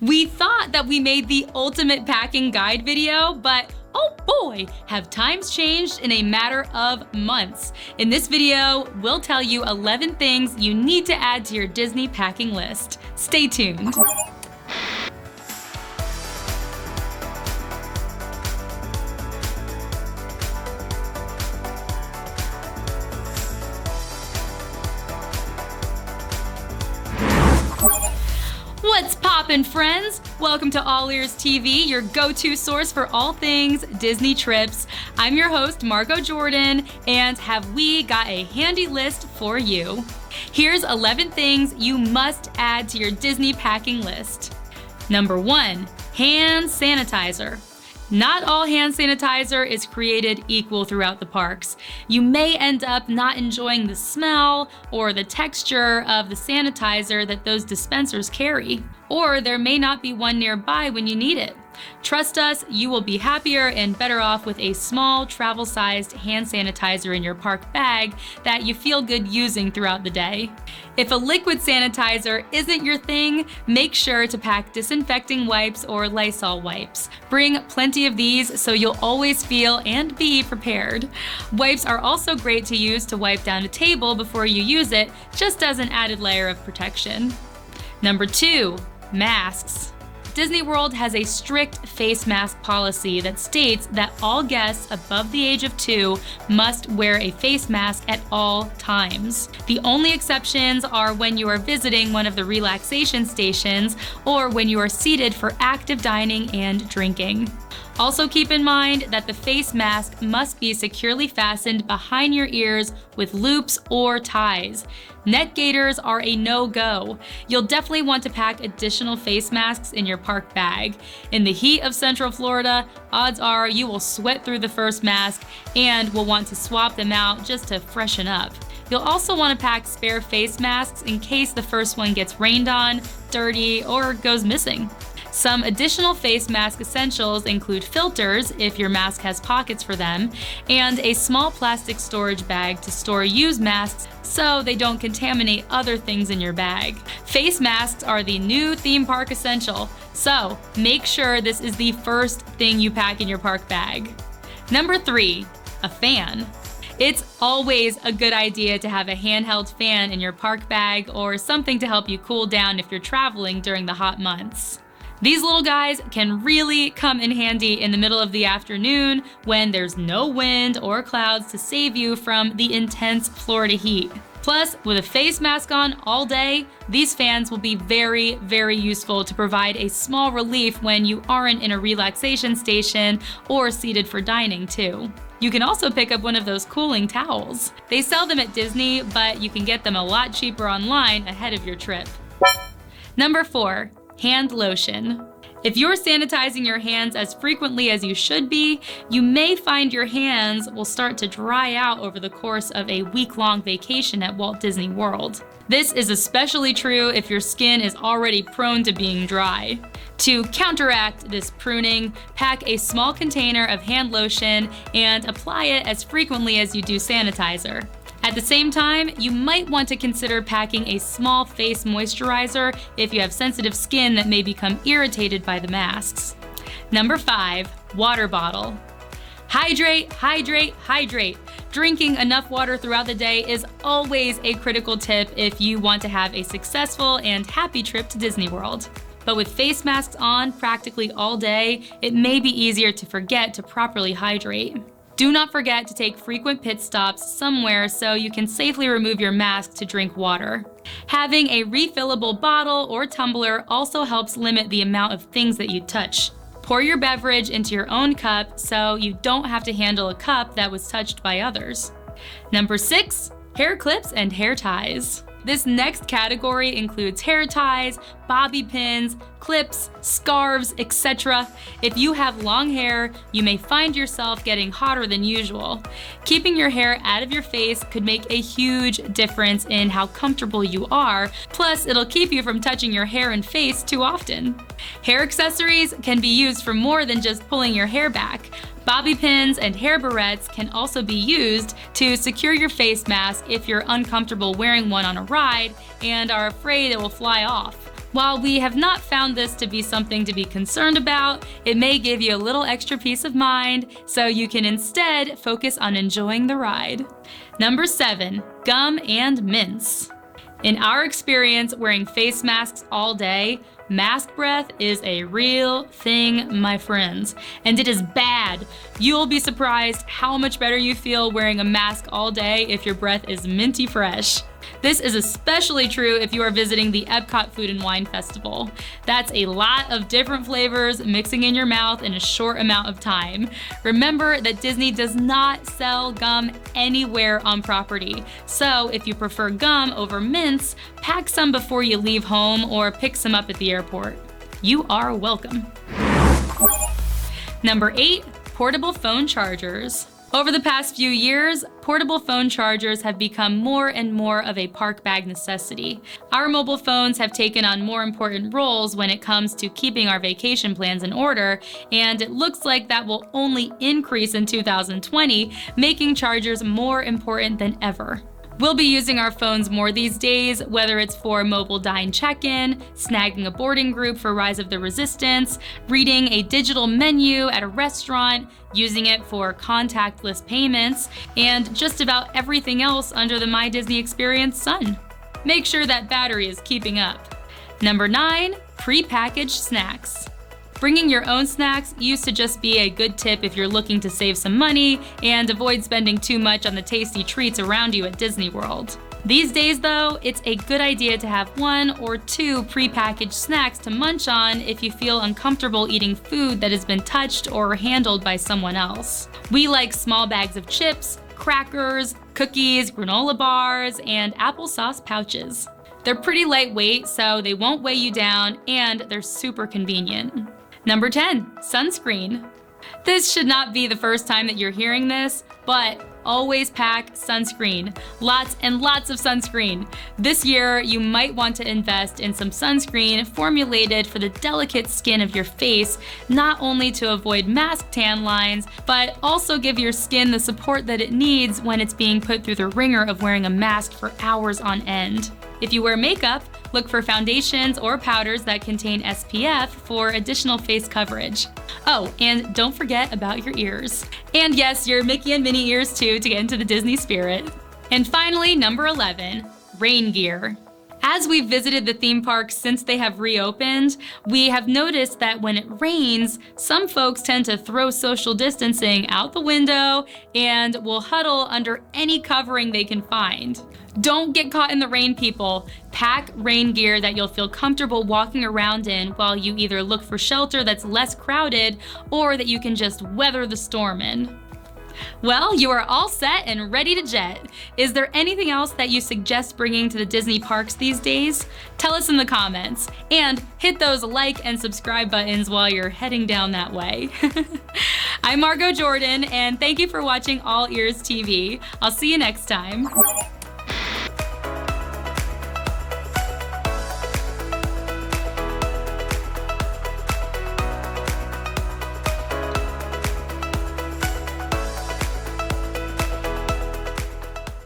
We thought that we made the ultimate packing guide video, but oh boy, have times changed in a matter of months. In this video, we'll tell you 11 things you need to add to your Disney packing list. Stay tuned. What's poppin', friends? Welcome to AllEars TV, your go-to source for all things Disney trips. I'm your host, Margot Jordan, and have we got a handy list for you. Here's 11 things you must add to your Disney packing list. Number 1, hand sanitizer. Not all hand sanitizer is created equal throughout the parks. You may end up not enjoying the smell or the texture of the sanitizer that those dispensers carry, or there may not be one nearby when you need it. Trust us, you will be happier and better off with a small, travel-sized hand sanitizer in your park bag that you feel good using throughout the day. If a liquid sanitizer isn't your thing, make sure to pack disinfecting wipes or Lysol wipes. Bring plenty of these so you'll always feel and be prepared. Wipes are also great to use to wipe down a table before you use it, just as an added layer of protection. Number 2, masks. Disney World has a strict face mask policy that states that all guests above the age of 2 must wear a face mask at all times. The only exceptions are when you are visiting one of the relaxation stations or when you are seated for active dining and drinking. Also keep in mind that the face mask must be securely fastened behind your ears with loops or ties. Neck gaiters are a no-go. You'll definitely want to pack additional face masks in your park bag. In the heat of Central Florida, odds are you will sweat through the first mask and will want to swap them out just to freshen up. You'll also want to pack spare face masks in case the first one gets rained on, dirty, or goes missing. Some additional face mask essentials include filters, if your mask has pockets for them, and a small plastic storage bag to store used masks so they don't contaminate other things in your bag. Face masks are the new theme park essential, so make sure this is the first thing you pack in your park bag. Number 3, a fan. It's always a good idea to have a handheld fan in your park bag or something to help you cool down if you're traveling during the hot months. These little guys can really come in handy in the middle of the afternoon when there's no wind or clouds to save you from the intense Florida heat. Plus, with a face mask on all day, these fans will be very, very useful to provide a small relief when you aren't in a relaxation station or seated for dining too. You can also pick up one of those cooling towels. They sell them at Disney, but you can get them a lot cheaper online ahead of your trip. Number 4, hand lotion. If you're sanitizing your hands as frequently as you should be, you may find your hands will start to dry out over the course of a week-long vacation at Walt Disney World. This is especially true if your skin is already prone to being dry. To counteract this pruning, pack a small container of hand lotion and apply it as frequently as you do sanitizer. At the same time, you might want to consider packing a small face moisturizer if you have sensitive skin that may become irritated by the masks. Number 5, water bottle. Hydrate, hydrate, hydrate. Drinking enough water throughout the day is always a critical tip if you want to have a successful and happy trip to Disney World. But with face masks on practically all day, it may be easier to forget to properly hydrate. Do not forget to take frequent pit stops somewhere so you can safely remove your mask to drink water. Having a refillable bottle or tumbler also helps limit the amount of things that you touch. Pour your beverage into your own cup so you don't have to handle a cup that was touched by others. Number 6, hair clips and hair ties. This next category includes hair ties, bobby pins, clips, scarves, etc. If you have long hair, you may find yourself getting hotter than usual. Keeping your hair out of your face could make a huge difference in how comfortable you are, plus it'll keep you from touching your hair and face too often. Hair accessories can be used for more than just pulling your hair back. Bobby pins and hair barrettes can also be used to secure your face mask if you're uncomfortable wearing one on a ride and are afraid it will fly off. While we have not found this to be something to be concerned about, it may give you a little extra peace of mind, so you can instead focus on enjoying the ride. Number 7, gum and mints. In our experience wearing face masks all day, mask breath is a real thing, my friends, and it is bad. You'll be surprised how much better you feel wearing a mask all day if your breath is minty fresh. This is especially true if you are visiting the Epcot Food and Wine Festival. That's a lot of different flavors mixing in your mouth in a short amount of time. Remember that Disney does not sell gum anywhere on property. So if you prefer gum over mints, pack some before you leave home or pick some up at the airport. You are welcome. Number 8, portable phone chargers. Over the past few years, portable phone chargers have become more and more of a park bag necessity. Our mobile phones have taken on more important roles when it comes to keeping our vacation plans in order, and it looks like that will only increase in 2020, making chargers more important than ever. We'll be using our phones more these days, whether it's for mobile dine check-in, snagging a boarding group for Rise of the Resistance, reading a digital menu at a restaurant, using it for contactless payments, and just about everything else under the My Disney Experience sun. Make sure that battery is keeping up. Number 9, prepackaged snacks. Bringing your own snacks used to just be a good tip if you're looking to save some money and avoid spending too much on the tasty treats around you at Disney World. These days though, it's a good idea to have 1 or 2 prepackaged snacks to munch on if you feel uncomfortable eating food that has been touched or handled by someone else. We like small bags of chips, crackers, cookies, granola bars, and applesauce pouches. They're pretty lightweight, so they won't weigh you down, and they're super convenient. Number 10, sunscreen. This should not be the first time that you're hearing this, but always pack sunscreen. Lots and lots of sunscreen. This year, you might want to invest in some sunscreen formulated for the delicate skin of your face, not only to avoid mask tan lines, but also give your skin the support that it needs when it's being put through the ringer of wearing a mask for hours on end. If you wear makeup, look for foundations or powders that contain SPF for additional face coverage. Oh, and don't forget about your ears. And yes, your Mickey and Minnie ears too to get into the Disney spirit. And finally, number 11, rain gear. As we've visited the theme parks since they have reopened, we have noticed that when it rains, some folks tend to throw social distancing out the window and will huddle under any covering they can find. Don't get caught in the rain, people. Pack rain gear that you'll feel comfortable walking around in while you either look for shelter that's less crowded or that you can just weather the storm in. Well, you are all set and ready to jet. Is there anything else that you suggest bringing to the Disney parks these days? Tell us in the comments, and hit those like and subscribe buttons while you're heading down that way. I'm Margot Jordan, and thank you for watching All Ears TV. I'll see you next time.